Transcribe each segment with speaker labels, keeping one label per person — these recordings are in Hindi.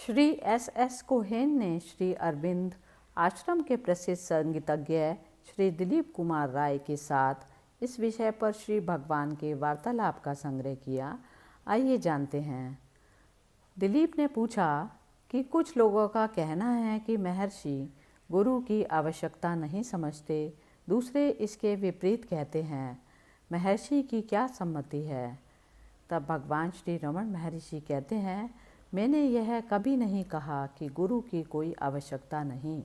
Speaker 1: श्री एस कोहेन ने श्री अरविंद आश्रम के प्रसिद्ध संगीतज्ञ श्री दिलीप कुमार राय के साथ इस विषय पर श्री भगवान के वार्तालाप का संग्रह किया। आइए जानते हैं। दिलीप ने पूछा कि कुछ लोगों का कहना है कि महर्षि गुरु की आवश्यकता नहीं समझते, दूसरे इसके विपरीत कहते हैं। महर्षि की क्या सम्मति है? तब भगवान श्री रमण महर्षि कहते हैं, मैंने यह कभी नहीं कहा कि गुरु की कोई आवश्यकता नहीं।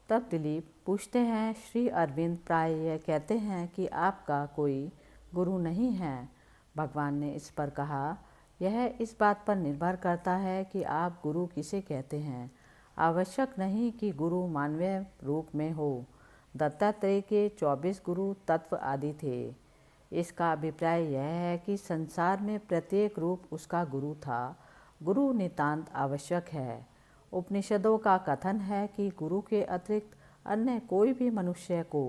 Speaker 1: तब दिलीप पूछते हैं, श्री अरविंद प्राय यह कहते हैं कि आपका कोई गुरु नहीं है। भगवान ने इस पर कहा, यह इस बात पर निर्भर करता है कि आप गुरु किसे कहते हैं। आवश्यक नहीं कि गुरु मानवीय रूप में हो। दत्तात्रेय के 24 गुरु तत्व आदि थे। इसका अभिप्राय यह है कि संसार में प्रत्येक रूप उसका गुरु था। गुरु नितांत आवश्यक है। उपनिषदों का कथन है कि गुरु के अतिरिक्त अन्य कोई भी मनुष्य को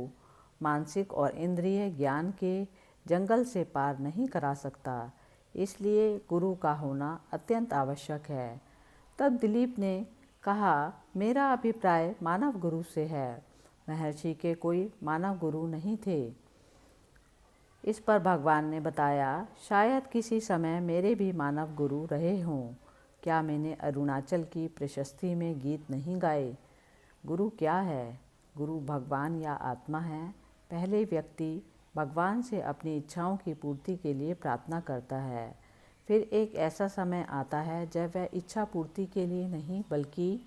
Speaker 1: मानसिक और इंद्रिय ज्ञान के जंगल से पार नहीं करा सकता। इसलिए गुरु का होना अत्यंत आवश्यक है। तब दिलीप ने कहा, मेरा अभिप्राय मानव गुरु से है। महर्षि के कोई मानव गुरु नहीं थे। इस पर भगवान ने बताया, शायद किसी समय मेरे भी मानव गुरु रहे हों। क्या मैंने अरुणाचल की प्रशस्ति में गीत नहीं गाए? गुरु क्या है? गुरु भगवान या आत्मा है। पहले व्यक्ति भगवान से अपनी इच्छाओं की पूर्ति के लिए प्रार्थना करता है। फिर एक ऐसा समय आता है जब वह इच्छा पूर्ति के लिए नहीं बल्कि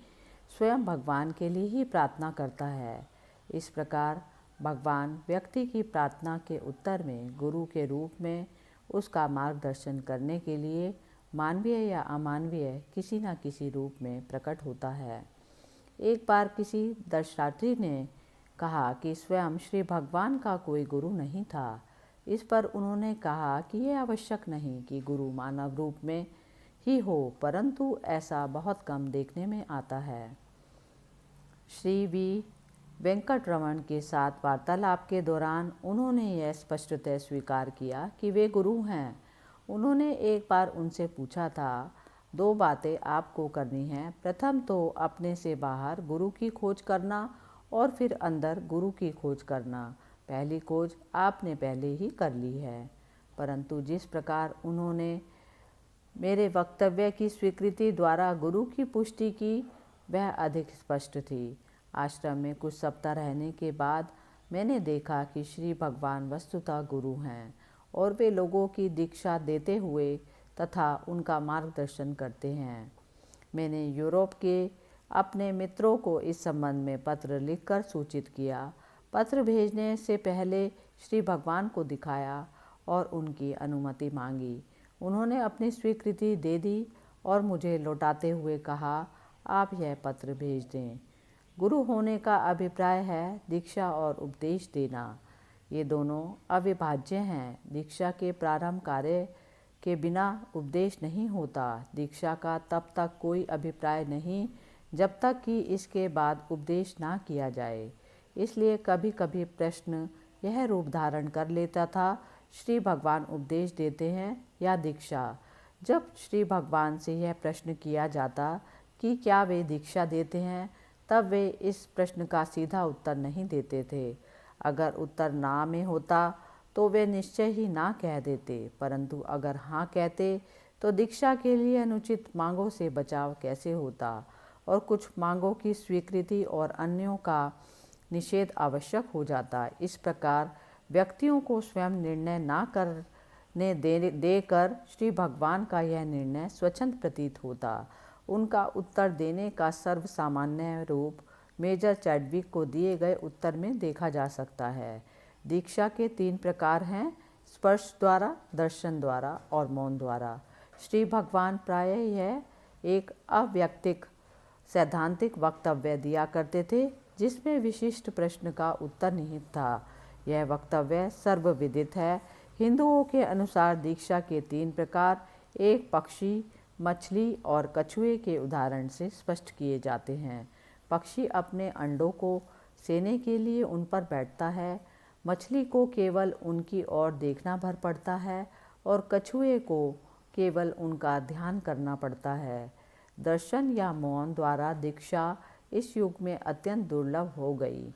Speaker 1: स्वयं भगवान के लिए ही प्रार्थना करता है। इस प्रकार भगवान व्यक्ति की प्रार्थना के उत्तर में गुरु के रूप में उसका मार्गदर्शन करने के लिए मानवीय या अमानवीय किसी न किसी रूप में प्रकट होता है। एक बार किसी दर्शनार्थी ने कहा कि स्वयं श्री भगवान का कोई गुरु नहीं था। इस पर उन्होंने कहा कि यह आवश्यक नहीं कि गुरु मानव रूप में ही हो, परंतु ऐसा बहुत कम देखने में आता है। श्री वी वेंकटरमण के साथ वार्तालाप के दौरान उन्होंने यह स्पष्टतः स्वीकार किया कि वे गुरु हैं। उन्होंने एक बार उनसे पूछा था, दो बातें आपको करनी हैं। प्रथम तो अपने से बाहर गुरु की खोज करना और फिर अंदर गुरु की खोज करना। पहली खोज आपने पहले ही कर ली है। परंतु जिस प्रकार उन्होंने मेरे वक्तव्य की स्वीकृति द्वारा गुरु की पुष्टि की, वह अधिक स्पष्ट थी। आश्रम में कुछ सप्ताह रहने के बाद मैंने देखा कि श्री भगवान वस्तुतः गुरु हैं और वे लोगों की दीक्षा देते हुए तथा उनका मार्गदर्शन करते हैं। मैंने यूरोप के अपने मित्रों को इस संबंध में पत्र लिखकर सूचित किया। पत्र भेजने से पहले श्री भगवान को दिखाया और उनकी अनुमति मांगी। उन्होंने अपनी स्वीकृति दे दी और मुझे लौटाते हुए कहा, आप यह पत्र भेज दें। गुरु होने का अभिप्राय है दीक्षा और उपदेश देना। ये दोनों अविभाज्य हैं। दीक्षा के प्रारंभ कार्य के बिना उपदेश नहीं होता। दीक्षा का तब तक कोई अभिप्राय नहीं जब तक कि इसके बाद उपदेश ना किया जाए। इसलिए कभी कभी प्रश्न यह रूप धारण कर लेता था, श्री भगवान उपदेश देते हैं या दीक्षा। जब श्री भगवान से यह प्रश्न किया जाता कि क्या वे दीक्षा देते हैं, तब वे इस प्रश्न का सीधा उत्तर नहीं देते थे। अगर उत्तर ना में होता तो वे निश्चय ही ना कह देते, परंतु अगर हाँ कहते तो दीक्षा के लिए अनुचित मांगों से बचाव कैसे होता और कुछ मांगों की स्वीकृति और अन्यों का निषेध आवश्यक हो जाता। इस प्रकार व्यक्तियों को स्वयं निर्णय ना करने देकर श्री भगवान का यह निर्णय स्वच्छंद प्रतीत होता। उनका उत्तर देने का सर्वसामान्य रूप मेजर चैडविक को दिए गए उत्तर में देखा जा सकता है। दीक्षा के 3 प्रकार हैं, स्पर्श द्वारा, दर्शन द्वारा और मौन द्वारा। श्री भगवान प्रायः यह एक अव्यक्तिक सैद्धांतिक वक्तव्य दिया करते थे जिसमें विशिष्ट प्रश्न का उत्तर निहित था। यह वक्तव्य सर्वविदित है। हिंदुओं के अनुसार दीक्षा के 3 प्रकार एक पक्षी, मछली और कछुए के उदाहरण से स्पष्ट किए जाते हैं। पक्षी अपने अंडों को सेने के लिए उन पर बैठता है। मछली को केवल उनकी ओर देखना भर पड़ता है और कछुए को केवल उनका ध्यान करना पड़ता है। दर्शन या मौन द्वारा दीक्षा इस युग में अत्यंत दुर्लभ हो गई।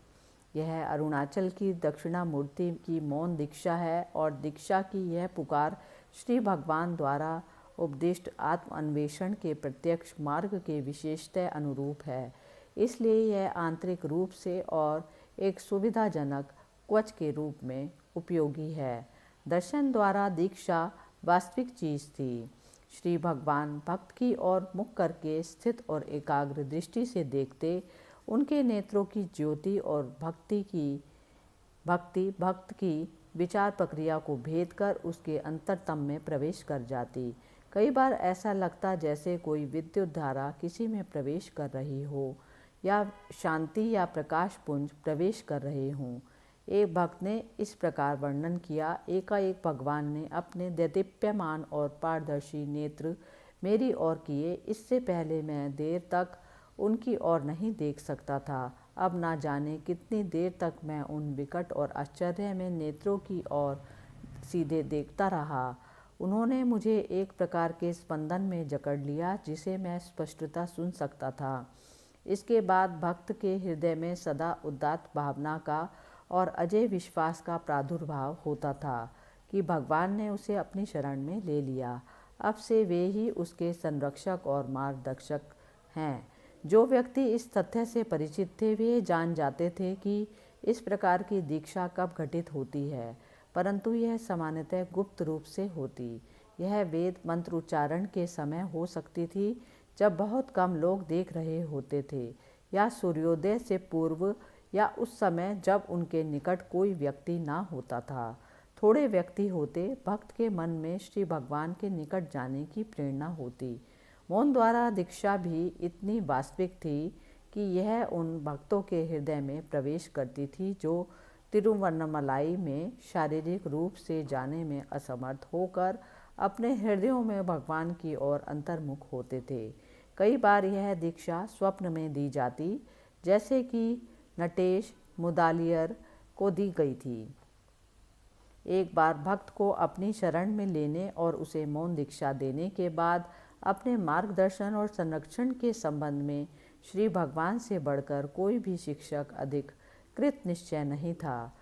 Speaker 1: यह अरुणाचल की दक्षिणामूर्ति की मौन दीक्षा है और दीक्षा की यह पुकार श्री भगवान द्वारा उपदिष्ट आत्म अन्वेषण के प्रत्यक्ष मार्ग के विशेषतः अनुरूप है। इसलिए यह आंतरिक रूप से और एक सुविधाजनक कवच के रूप में उपयोगी है। दर्शन द्वारा दीक्षा वास्तविक चीज थी। श्री भगवान भक्त की ओर मुख करके स्थित और एकाग्र दृष्टि से देखते, उनके नेत्रों की ज्योति और भक्ति भक्त की विचार प्रक्रिया को भेद कर उसके अंतरतम में प्रवेश कर जाती। कई बार ऐसा लगता जैसे कोई विद्युत धारा किसी में प्रवेश कर रही हो या शांति या प्रकाश पुंज प्रवेश कर रहे हों। एक भक्त ने इस प्रकार वर्णन किया, एकाएक भगवान ने अपने देदीप्यमान और पारदर्शी नेत्र मेरी ओर किए। इससे पहले मैं देर तक उनकी ओर नहीं देख सकता था। अब ना जाने कितनी देर तक मैं उन विकट और आश्चर्य में नेत्रों की ओर सीधे देखता रहा। उन्होंने मुझे एक प्रकार के स्पंदन में जकड़ लिया जिसे मैं स्पष्टता सुन सकता था। इसके बाद भक्त के हृदय में सदा उदात्त भावना का और अजय विश्वास का प्रादुर्भाव होता था कि भगवान ने उसे अपनी शरण में ले लिया। अब से वे ही उसके संरक्षक और मार्गदर्शक हैं। जो व्यक्ति इस तथ्य से परिचित थे वे जान जाते थे कि इस प्रकार की दीक्षा कब घटित होती है, परंतु यह सामान्यतः गुप्त रूप से होती। यह वेद मंत्र उच्चारण के समय हो सकती थी जब बहुत कम लोग देख रहे होते थे, या सूर्योदय से पूर्व, या उस समय जब उनके निकट कोई व्यक्ति ना होता था। थोड़े व्यक्ति होते, भक्त के मन में श्री भगवान के निकट जाने की प्रेरणा होती। मौन द्वारा दीक्षा भी इतनी वास्तविक थी कि यह उन भक्तों के हृदय में प्रवेश करती थी जो तिरुवन्नमलाई में शारीरिक रूप से जाने में असमर्थ होकर अपने हृदयों में भगवान की ओर अंतर्मुख होते थे। कई बार यह दीक्षा स्वप्न में दी जाती, जैसे कि नटेश मुदालियर को दी गई थी। एक बार भक्त को अपनी शरण में लेने और उसे मौन दीक्षा देने के बाद अपने मार्गदर्शन और संरक्षण के संबंध में श्री भगवान से बढ़कर कोई भी शिक्षक अधिक कृत निश्चय नहीं था।